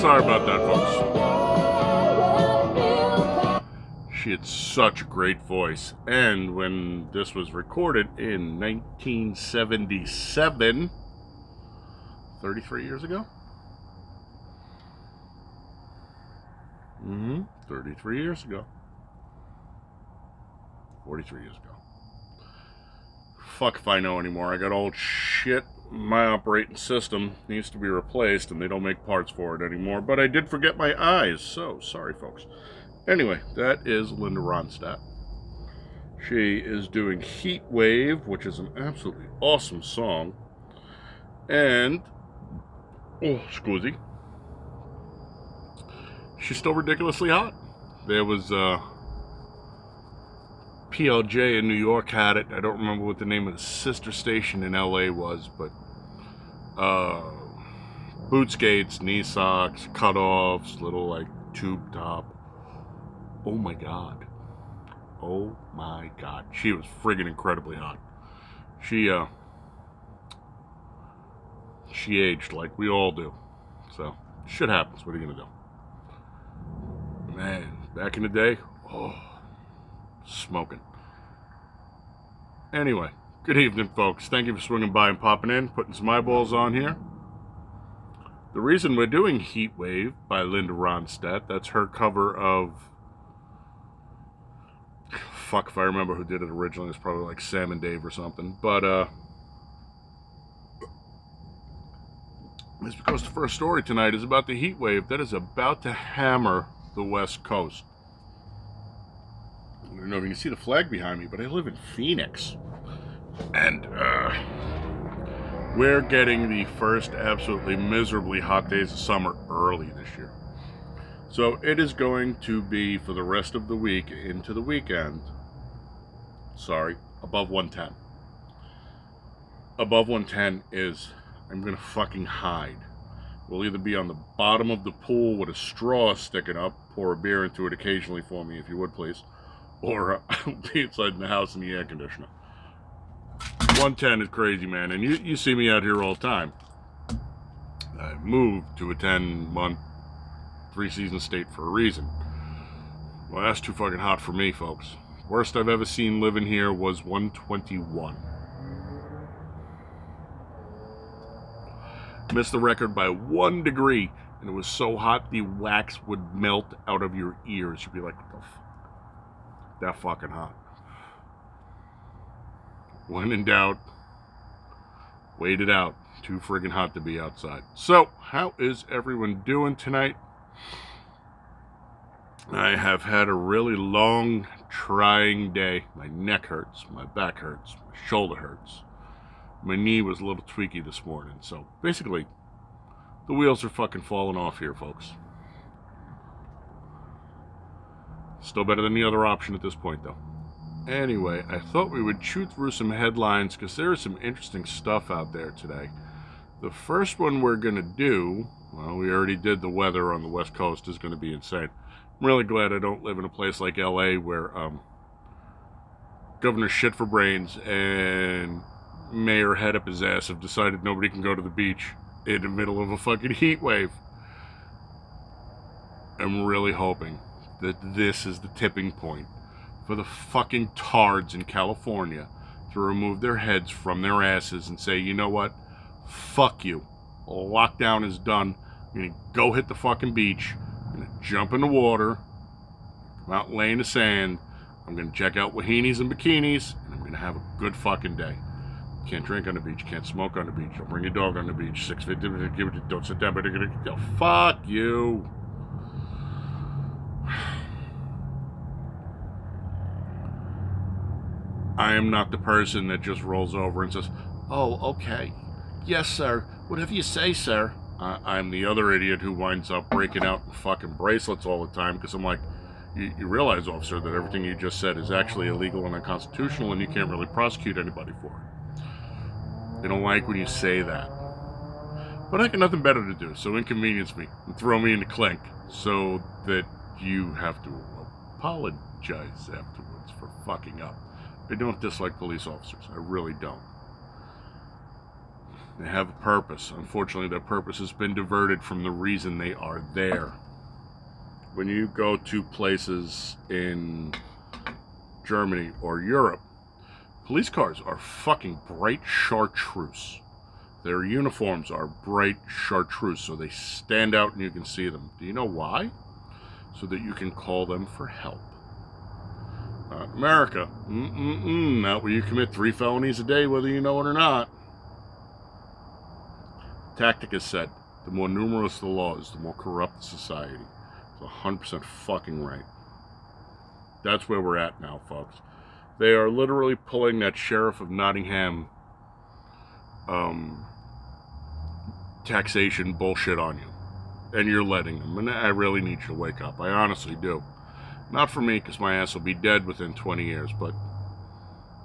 Sorry about that, folks. She had such a great voice. And when this was recorded in 1977, 33 years ago? 33 years ago. 43 years ago. Fuck if I know anymore. I got old shit. My operating system needs to be replaced, and they don't make parts for it anymore. But I did forget my eyes, so sorry, folks. Anyway, that is Linda Ronstadt. She is doing Heat Wave, which is an absolutely awesome song. And, oh, scusi, she's still ridiculously hot. There was, PLJ in New York had it. I don't remember what the name of the sister station in LA was, but boot skates, knee socks, cutoffs, little like tube top. Oh my god. Oh my god. She was friggin' incredibly hot. She aged like we all do. So shit happens. What are you gonna do? Man, back in the day, oh, smoking. Anyway, good evening, folks. Thank you for swinging by and popping in, putting some eyeballs on here. The reason we're doing Heat Wave by Linda Ronstadt, that's her cover of... Fuck if I remember who did it originally. It's probably like Sam and Dave or something. But, it's because the first story tonight is about the heat wave that is about to hammer the West Coast. I don't know if you can see the flag behind me, but I live in Phoenix. And, we're getting the first absolutely miserably hot days of summer early this year. So it is going to be, for the rest of the week into the weekend, above 110. Above 110 is, I'm going to fucking hide. We'll either be on the bottom of the pool with a straw sticking up, pour a beer into it occasionally for me if you would please, or I'll be inside the house in the air conditioner. 110 is crazy, man, and you see me out here all the time. I moved to a 10-month, 3-season state for a reason. Well, that's too fucking hot for me, folks. Worst I've ever seen living here was 121. Missed the record by 1 degree, and it was so hot the wax would melt out of your ears. You'd be like, what the fuck? That fucking hot. When in doubt, wait it out. Too friggin' hot to be outside. So, how is everyone doing tonight? I have had a really long, trying day. My neck hurts, my back hurts, my shoulder hurts. My knee was a little tweaky this morning. So, basically, the wheels are fucking falling off here, folks. Still better than the other option at this point, though. Anyway, I thought we would chew through some headlines because there is some interesting stuff out there today. The first one we're going to do, well, we already did the weather on the West Coast, is going to be insane. I'm really glad I don't live in a place like LA where Governor Shit for Brains and Mayor Head Up His Ass have decided nobody can go to the beach in the middle of a fucking heat wave. I'm really hoping that this is the tipping point for the fucking tards in California to remove their heads from their asses and say, you know what? Fuck you. Lockdown is done. I'm gonna go hit the fucking beach. I'm gonna jump in the water. Come out and lay in the sand. I'm gonna check out wahinis and bikinis, and I'm gonna have a good fucking day. Can't drink on the beach. Can't smoke on the beach. Don't bring your dog on the beach. 6 feet. Don't sit down. But fuck you. I am not the person that just rolls over and says, oh, okay. Yes, sir. Whatever you say, sir. I'm the other idiot who winds up breaking out in fucking bracelets all the time because I'm like, you realize, officer, that everything you just said is actually illegal and unconstitutional and you can't really prosecute anybody for it. They don't like when you say that. But I got nothing better to do, so inconvenience me and throw me in the clink so that you have to apologize afterwards for fucking up. I don't dislike police officers. I really don't. They have a purpose. Unfortunately, their purpose has been diverted from the reason they are there. When you go to places in Germany or Europe, police cars are fucking bright chartreuse. Their uniforms are bright chartreuse, so they stand out and you can see them. Do you know why? So that you can call them for help. America, not where you commit 3 felonies a day, whether you know it or not. Tactic is set. The more numerous the laws, the more corrupt the society. It's 100% fucking right. That's where we're at now, folks. They are literally pulling that Sheriff of Nottingham taxation bullshit on you. And you're letting them. And I really need you to wake up. I honestly do. Not for me, because my ass will be dead within 20 years, but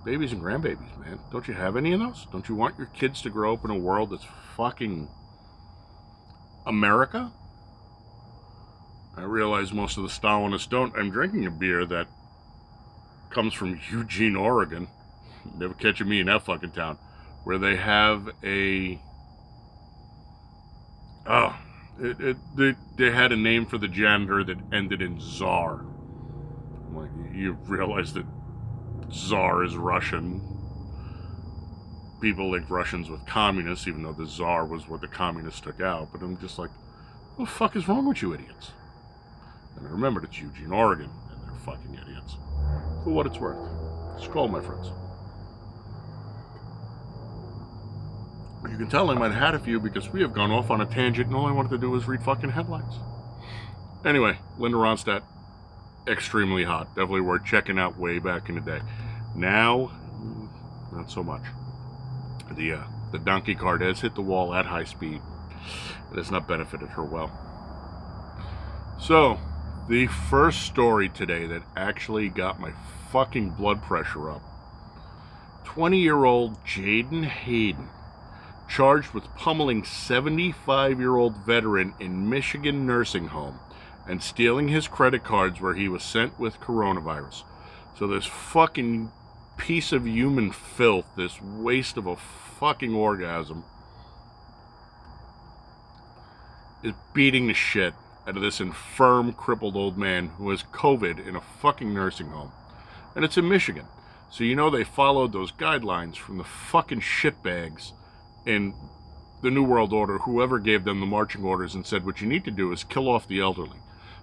babies and grandbabies, man. Don't you have any of those? Don't you want your kids to grow up in a world that's fucking America? I realize most of the Stalinists don't. I'm drinking a beer that comes from Eugene, Oregon. Never catching me in that fucking town. Where they have a... They had a name for the janitor that ended in Tsar. Like, you realize that Tsar is Russian. People link Russians with communists, even though the Tsar was what the communists took out. But I'm just like, what the fuck is wrong with you idiots? And I remembered it's Eugene, Oregon, and they're fucking idiots. For what it's worth. Scroll, my friends. You can tell I might have had a few because we have gone off on a tangent and all I wanted to do was read fucking headlines. Anyway, Linda Ronstadt, extremely hot. Definitely worth checking out way back in the day. Now, not so much. The donkey cart has hit the wall at high speed. It has not benefited her well. So, the first story today that actually got my fucking blood pressure up. 20-year-old Jaden Hayden, charged with pummeling 75-year-old veteran in Michigan nursing home and stealing his credit cards where he was sent with coronavirus. So this fucking piece of human filth, this waste of a fucking orgasm, is beating the shit out of this infirm, crippled old man who has COVID in a fucking nursing home. And it's in Michigan. So you know they followed those guidelines from the fucking shitbags in the New World Order, whoever gave them the marching orders and said what you need to do is kill off the elderly.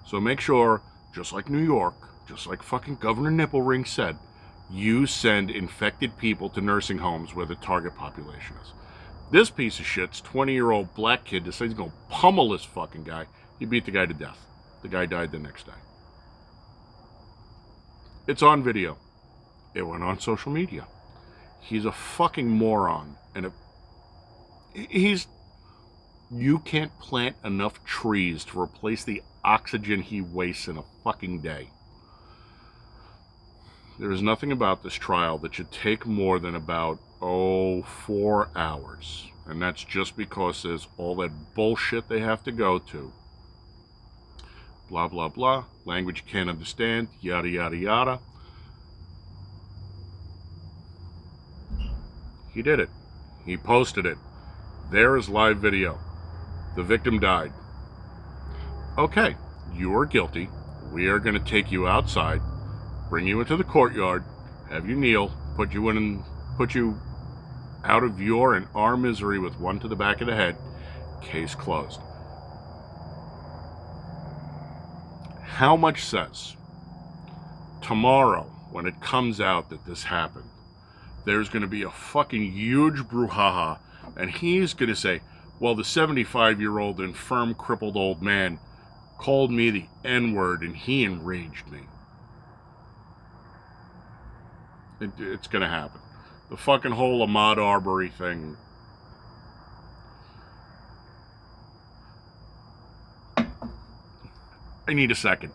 So make sure, just like New York, just like fucking Governor Nipplering said, you send infected people to nursing homes where the target population is. This piece of shit's 20-year-old black kid decides he's going to pummel this fucking guy. He beat the guy to death. The guy died the next day. It's on video. It went on social media. He's a fucking moron. And you can't plant enough trees to replace the oxygen he wastes in a fucking day. There is nothing about this trial that should take more than about, 4 hours. And that's just because there's all that bullshit they have to go to. Blah, blah, blah. Language you can't understand. Yada, yada, yada. He did it. He posted it. There is live video. The victim died. Okay, you are guilty. We are going to take you outside, bring you into the courtyard, have you kneel, put you out of your and our misery with one to the back of the head. Case closed. How much says tomorrow, when it comes out that this happened, there's going to be a fucking huge brouhaha, and he's going to say, well, the 75-year-old infirm, crippled old man called me the N-word and he enraged me. It's going to happen. The fucking whole Ahmaud Arbery thing. I need a second.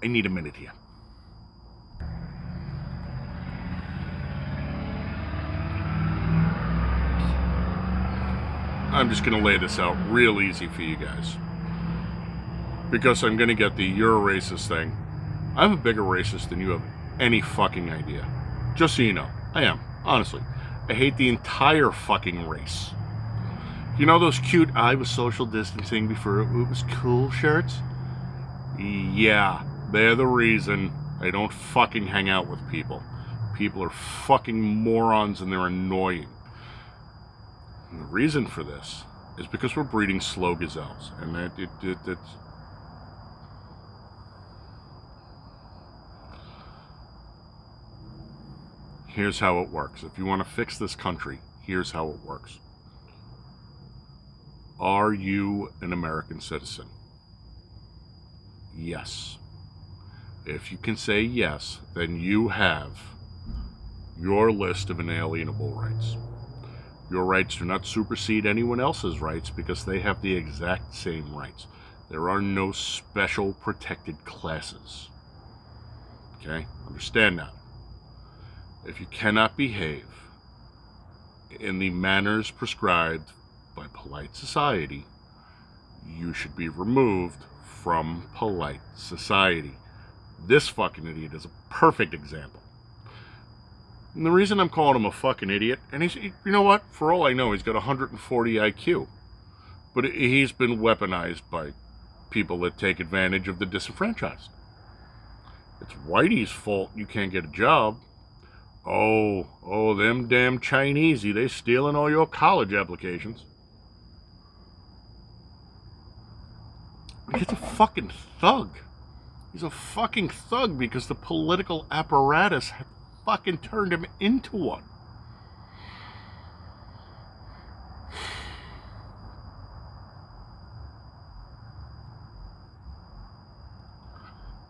I need a minute here. I'm just going to lay this out real easy for you guys. Because I'm going to get the you're a racist thing. I'm a bigger racist than you have any fucking idea. Just so you know. I am. Honestly. I hate the entire fucking race. You know those cute "I was social distancing before it was cool" shirts? Yeah, they're the reason I don't fucking hang out with people. People are fucking morons and they're annoying. And the reason for this is because we're breeding slow gazelles. And it's... Here's how it works. If you want to fix this country, here's how it works. Are you an American citizen? Yes. If you can say yes, then you have your list of inalienable rights. Your rights do not supersede anyone else's rights because they have the exact same rights. There are no special protected classes. Okay? Understand that. If you cannot behave in the manners prescribed by polite society, you should be removed from polite society. This fucking idiot is a perfect example. And the reason I'm calling him a fucking idiot, and you know what? For all I know, he's got 140 IQ. But he's been weaponized by people that take advantage of the disenfranchised. It's Whitey's fault you can't get a job. Oh, them damn Chinesey, they stealing all your college applications. He's a fucking thug. He's a fucking thug because the political apparatus had fucking turned him into one.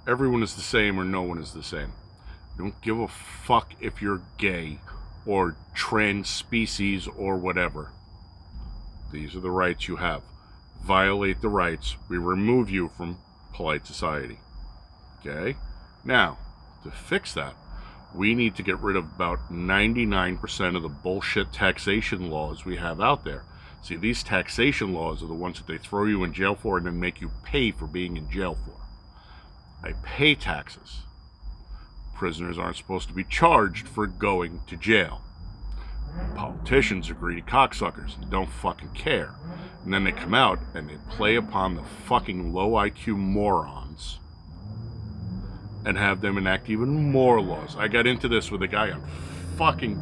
Everyone is the same or no one is the same. Don't give a fuck if you're gay or trans species or whatever. These are the rights you have. Violate the rights, we remove you from polite society. Okay? Now, to fix that, we need to get rid of about 99% of the bullshit taxation laws we have out there. See, these taxation laws are the ones that they throw you in jail for and then make you pay for being in jail for. I pay taxes. Prisoners aren't supposed to be charged for going to jail. Politicians are greedy cocksuckers and don't fucking care. And then they come out and they play upon the fucking low IQ morons and have them enact even more laws. I got into this with a guy on fucking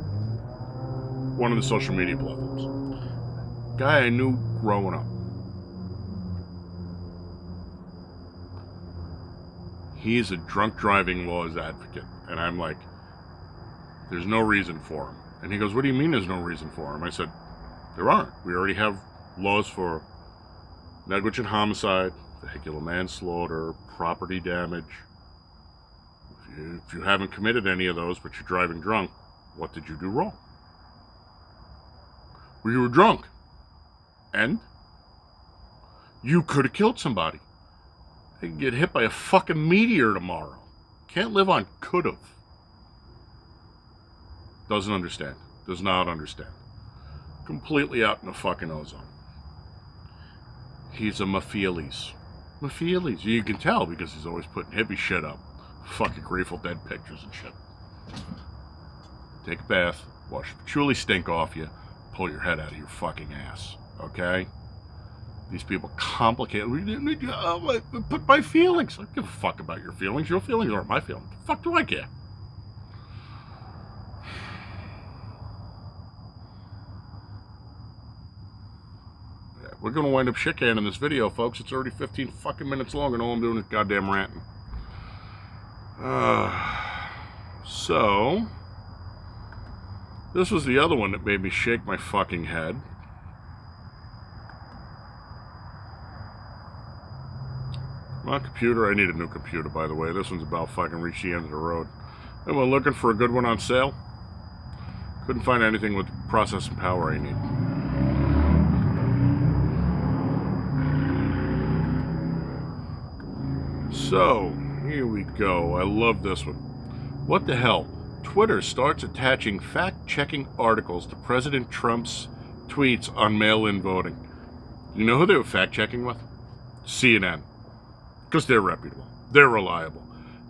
one of the social media platforms. Guy I knew growing up. He's a drunk driving laws advocate. And I'm like, there's no reason for him. And he goes, what do you mean there's no reason for him? I said, there aren't. We already have laws for negligent homicide, vehicular manslaughter, property damage. If you haven't committed any of those, but you're driving drunk, what did you do wrong? Well, you were drunk. And? You could have killed somebody. You can get hit by a fucking meteor tomorrow. Can't live on could've. Doesn't understand. Does not understand. Completely out in the fucking ozone. He's a Mafieles. Mafieles. You can tell because he's always putting hippie shit up. Fucking Grateful Dead pictures and shit. Take a bath. Wash the patchouli stink off you. Pull your head out of your fucking ass. Okay? These people complicate. Put my feelings. I don't give a fuck about your feelings. Your feelings aren't my feelings. The fuck do I care? Yeah, we're gonna wind up shit canning this video, folks. It's already 15 fucking minutes long, and all I'm doing is goddamn ranting. So this was the other one that made me shake my fucking head. My computer, I need a new computer, by the way. This one's about fucking reached the end of the road. And we're looking for a good one on sale. Couldn't find anything with processing power I need. So, here we go. I love this one. What the hell? Twitter starts attaching fact-checking articles to President Trump's tweets on mail-in voting. You know who they were fact-checking with? CNN. Because they're reputable. They're reliable.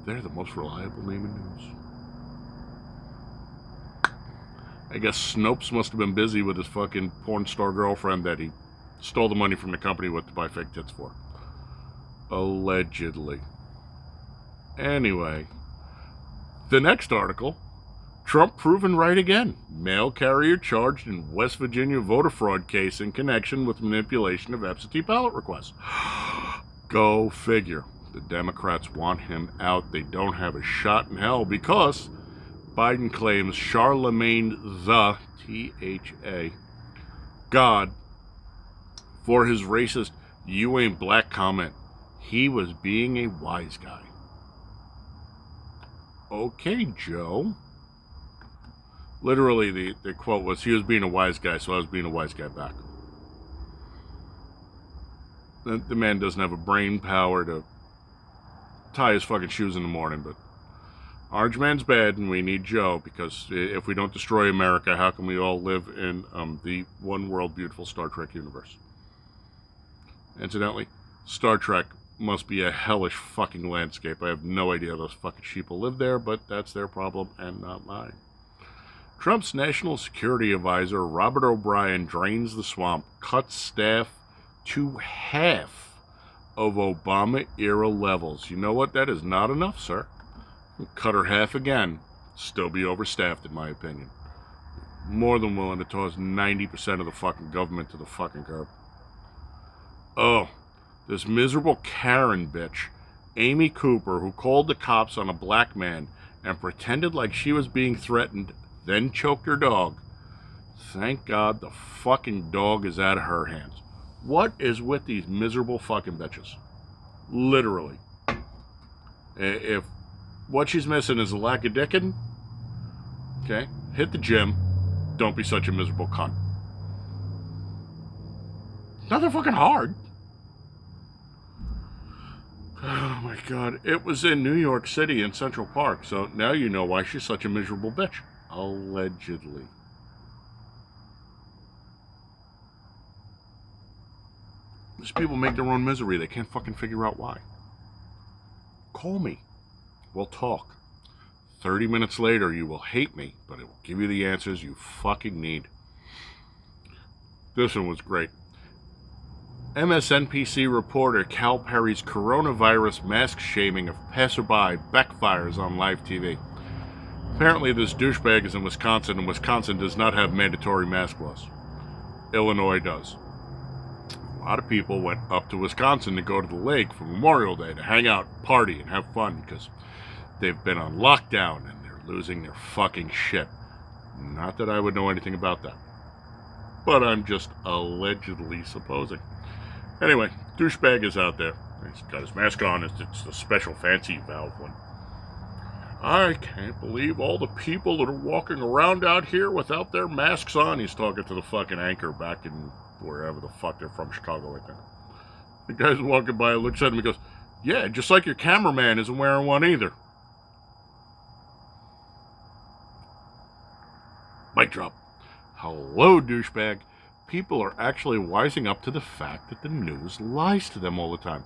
They're the most reliable name in news. I guess Snopes must have been busy with his fucking porn star girlfriend that he stole the money from the company with to buy fake tits for. Allegedly. Anyway, the next article, Trump proven right again. Mail carrier charged in West Virginia voter fraud case in connection with manipulation of absentee ballot requests. Go figure. The Democrats want him out. They don't have a shot in hell because Biden claims Charlemagne the, T-H-A, God, for his racist "you ain't black" comment. He was being a wise guy. Okay, Joe. Literally, the quote was, he was being a wise guy, so I was being a wise guy back. The man doesn't have a brain power to tie his fucking shoes in the morning, but Orange Man's bad, and we need Joe, because if we don't destroy America, how can we all live in the one world beautiful Star Trek universe? Incidentally, Star Trek must be a hellish fucking landscape. I have no idea how those fucking sheeple live there, but that's their problem and not mine. Trump's national security advisor, Robert O'Brien, drains the swamp, cuts staff to half of Obama-era levels. You know what? That is not enough, sir. Cut her half again. Still be overstaffed, in my opinion. More than willing to toss 90% of the fucking government to the fucking curb. Oh, this miserable Karen bitch, Amy Cooper, who called the cops on a black man and pretended like she was being threatened, then choked her dog. Thank God the fucking dog is out of her hands. What is with these miserable fucking bitches? Literally. If what she's missing is a lack of dickin', okay, hit the gym. Don't be such a miserable cunt. Not that fucking hard. Oh my God. It was in New York City in Central Park, so now you know why she's such a miserable bitch. Allegedly. These people make their own misery. They can't fucking figure out why. Call me. We'll talk. 30 minutes later, you will hate me, but it will give you the answers you fucking need. This one was great. MSNBC reporter Cal Perry's coronavirus mask shaming of passerby backfires on live TV. Apparently this douchebag is in Wisconsin, and Wisconsin does not have mandatory mask laws. Illinois does. A lot of people went up to Wisconsin to go to the lake for Memorial Day to hang out, party, and have fun because they've been on lockdown and they're losing their fucking shit. Not that I would know anything about that, but I'm just allegedly supposing. Anyway, douchebag is out there. He's got his mask on. It's the special fancy valve one. I can't believe all the people that are walking around out here without their masks on. He's talking to the fucking anchor back in wherever the fuck they're from, Chicago, I think. The guy's walking by, looks at him, and goes, yeah, just like your cameraman isn't wearing one either. Mic drop. Hello, douchebag. People are actually wising up to the fact that the news lies to them all the time.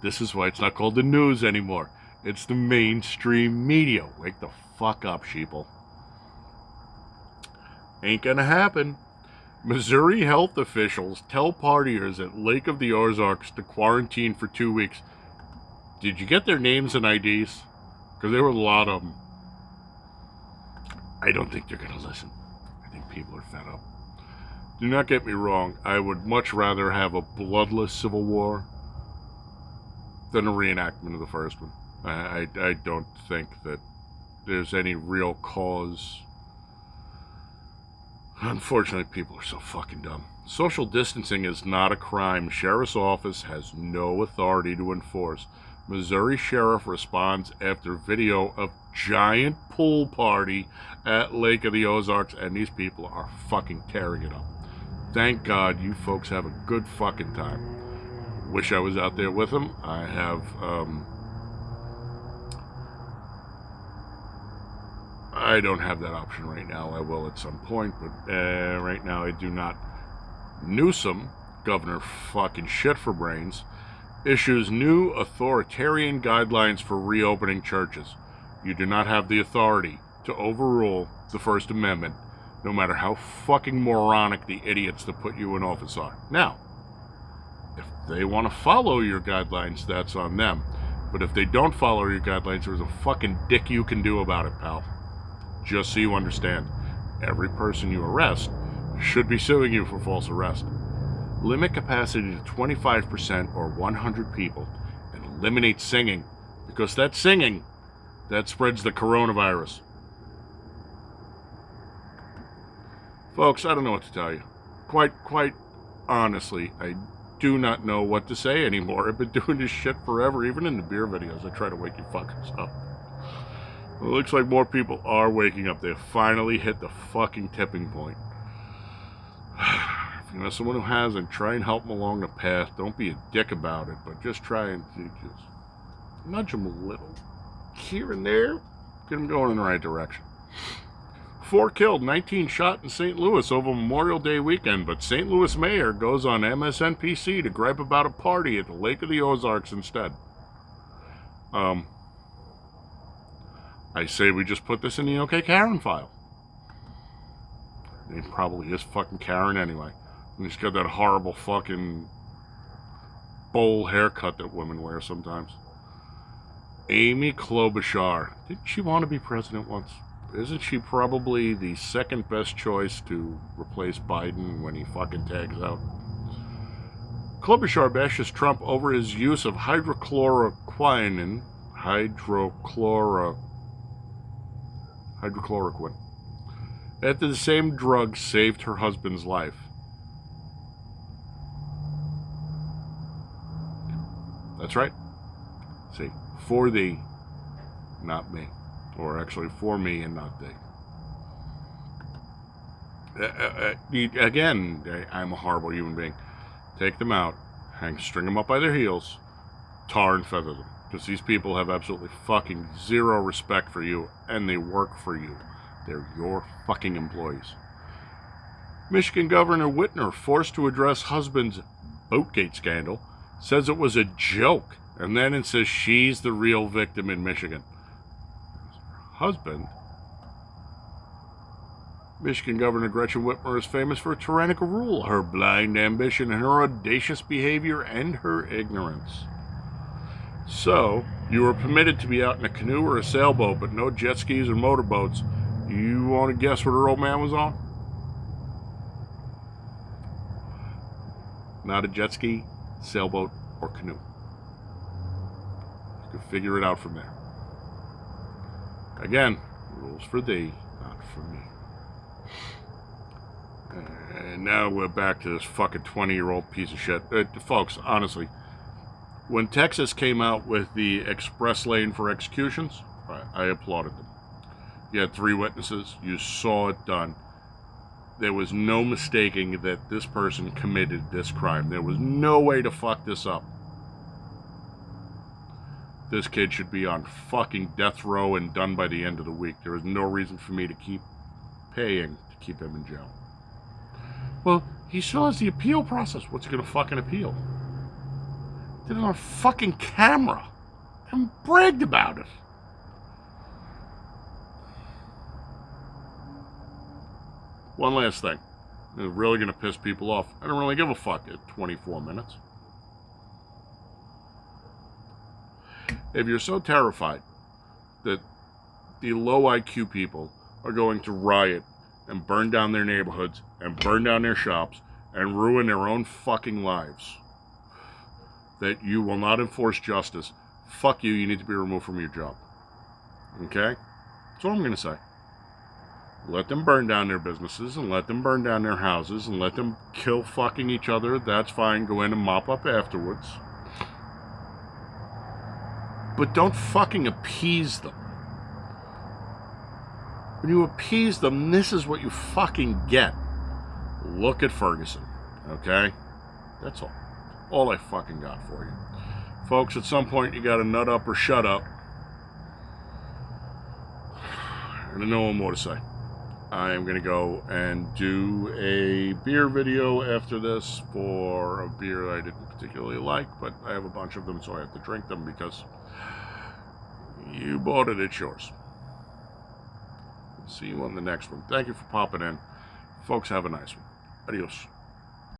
This is why it's not called the news anymore. It's the mainstream media. Wake the fuck up, sheeple. Ain't gonna happen. Missouri health officials tell partiers at Lake of the Ozarks to quarantine for 2 weeks. Did you get their names and IDs? Because there were a lot of them. I don't think they're gonna listen. I think people are fed up. Do not get me wrong, I would much rather have a bloodless civil war than a reenactment of the first one. I don't think that there's any real cause. Unfortunately, people are so fucking dumb. Social distancing is not a crime. Sheriff's office has no authority to enforce. Missouri sheriff responds after video of giant pool party at Lake of the Ozarks, and these people are fucking tearing it up. Thank God you folks have a good fucking time. Wish I was out there with them. I have, I don't have that option right now. I will at some point, but right now I do not. Newsom, Governor fucking shit for brains, issues new authoritarian guidelines for reopening churches. You do not have the authority to overrule the First Amendment. no matter how fucking moronic the idiots that put you in office are. Now, if they want to follow your guidelines, that's on them. But if they don't follow your guidelines, there's a fucking dick you can do about it, pal. Just so you understand, every person you arrest should be suing you for false arrest. Limit capacity to 25% or 100 people, and eliminate singing, because that singing, that spreads the coronavirus. Folks, I don't know what to tell you. Quite honestly, I do not know what to say anymore. I've been doing this shit forever, even in the beer videos. I try to wake you fuckers up. It looks like more people are waking up. They have finally hit the fucking tipping point. If you know someone who hasn't, try and help them along the path. Don't be a dick about it, but just try and just nudge them a little. Here and there, get them going in the right direction. 4 killed, 19 shot in St. Louis over Memorial Day weekend, but St. Louis mayor goes on MSNBC to gripe about a party at the Lake of the Ozarks instead. I say we just put this in the OK Karen file. It probably is fucking Karen anyway. And he's got that horrible fucking bowl haircut that women wear sometimes. Amy Klobuchar. Didn't she want to be president once? Isn't she probably the second best choice to replace Biden when he fucking tags out? Klobuchar bashes Trump over his use of hydrochloroquine, after the same drug saved her husband's life. That's right. See, for thee, not me. Or actually, for me and not thee. Again, I'm a horrible human being. Take them out, string them up by their heels, tar and feather them. Because these people have absolutely fucking zero respect for you, and they work for you. They're your fucking employees. Michigan Governor Whitmer, forced to address husband's Boatgate scandal, says it was a joke, and then it says she's the real victim in Michigan. Husband. Michigan Governor Gretchen Whitmer is famous for tyrannical rule, her blind ambition, and her audacious behavior, and her ignorance. So, you were permitted to be out in a canoe or a sailboat, but no jet skis or motorboats. You want to guess what her old man was on? Not a jet ski, sailboat, or canoe. You can figure it out from there. Again, rules for thee, not for me. And now we're back to this fucking 20-year-old piece of shit. Folks, honestly, when Texas came out with the express lane for executions, I applauded them. You had 3 witnesses. You saw it done. There was no mistaking that this person committed this crime. There was no way to fuck this up. This kid should be on fucking death row and done by the end of the week. There is no reason for me to keep paying to keep him in jail. Well, he still has the appeal process. What's he gonna fucking appeal? Did it on fucking camera and bragged about it. One last thing. It's really gonna piss people off. I don't really give a fuck at 24 minutes. If you're so terrified that the low IQ people are going to riot and burn down their neighborhoods and burn down their shops and ruin their own fucking lives, that you will not enforce justice, fuck you, you need to be removed from your job. Okay? That's all I'm going to say. Let them burn down their businesses and let them burn down their houses and let them kill fucking each other. That's fine. Go in and mop up afterwards. But don't fucking appease them. When you appease them, this is what you fucking get. Look at Ferguson, okay? That's all. All I fucking got for you. Folks, at some point you gotta nut up or shut up. And I know more to say. I am gonna go and do a beer video after this for a beer I didn't particularly like, but I have a bunch of them, so I have to drink them because you bought it, it's yours. See you on the next one. Thank you for popping in. Folks, have a nice one. Adios.